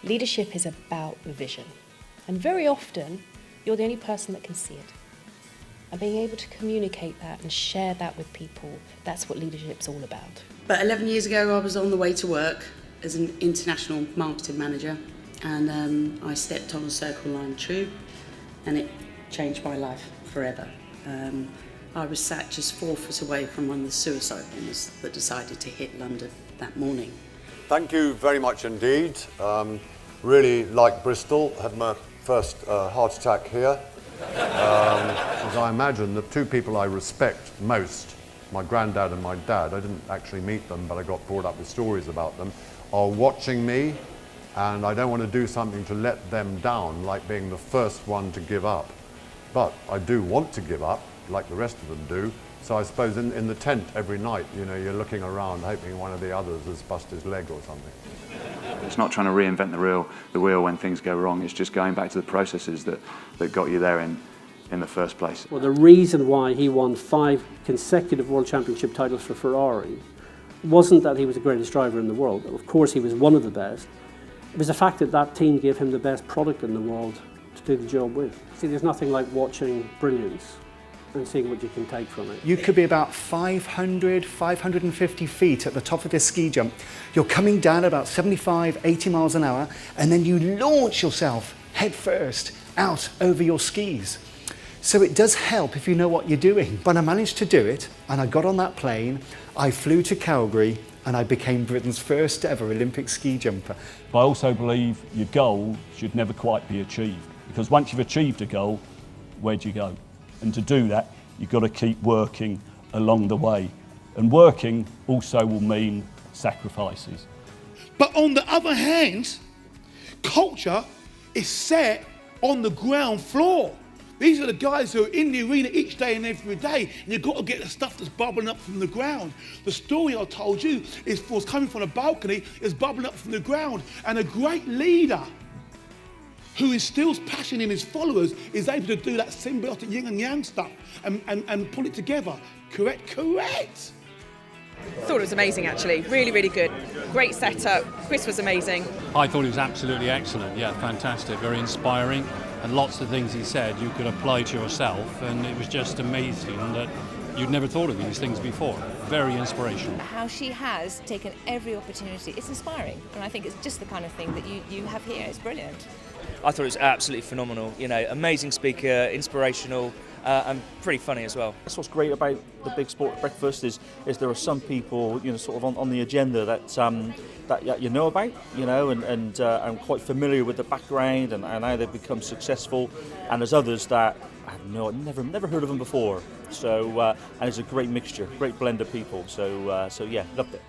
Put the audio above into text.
Leadership is about vision, and very often you're the only person that can see it. And being able to communicate that and share that with people, that's what leadership's all about. But 11 years ago I was on the way to work as an international marketing manager, and I stepped on a Circle Line tube and it changed my life forever. I was sat just 4 foot away from one of the suicide bombers that decided to hit London that morning. Thank you very much indeed. Really like Bristol, had my first heart attack here. As I imagine the two people I respect most, my granddad and my dad, I didn't actually meet them, but I got brought up with stories about them, are watching me, and I don't want to do something to let them down, like being the first one to give up. But I do want to give up, like the rest of them do. So I suppose in the tent every night, you know, you're looking around hoping one of the others has bust his leg or something. It's not trying to reinvent the wheel when things go wrong. It's just going back to the processes that got you there in the first place. Well, the reason why he won 5 consecutive World Championship titles for Ferrari wasn't that he was the greatest driver in the world. Of course, he was one of the best. It was the fact that that team gave him the best product in the world to do the job with. See, there's nothing like watching brilliance and seeing what you can take from it. You could be about 500, 550 feet at the top of this ski jump. You're coming down about 75, 80 miles an hour, and then you launch yourself head first out over your skis. So it does help if you know what you're doing. But I managed to do it, and I got on that plane, I flew to Calgary, and I became Britain's first ever Olympic ski jumper. But I also believe your goal should never quite be achieved, because once you've achieved a goal, where do you go? And to do that, you've got to keep working along the way. And working also will mean sacrifices. But on the other hand, culture is set on the ground floor. These are the guys who are in the arena each day and every day, and you've got to get the stuff that's bubbling up from the ground. The story I told you was coming from a balcony, is bubbling up from the ground, and a great leader who instills passion in his followers is able to do that symbiotic yin and yang stuff and pull it together. Correct? Correct! I thought it was amazing, actually. Really, really good. Great setup. Chris was amazing. I thought it was absolutely excellent. Yeah, fantastic. Very inspiring. And lots of things he said you could apply to yourself. And it was just amazing that you'd never thought of these things before. Very inspirational. How she has taken every opportunity. It's inspiring. And I think it's just the kind of thing that you have here. It's brilliant. I thought it was absolutely phenomenal. You know, amazing speaker, inspirational, and pretty funny as well. That's what's great about the Big Sport Breakfast is there are some people, you know, sort of on the agenda that you know about, you know, and I'm quite familiar with the background and how they've become successful, and there's others that I've never heard of them before. So and it's a great mixture, great blend of people. So yeah, loved it.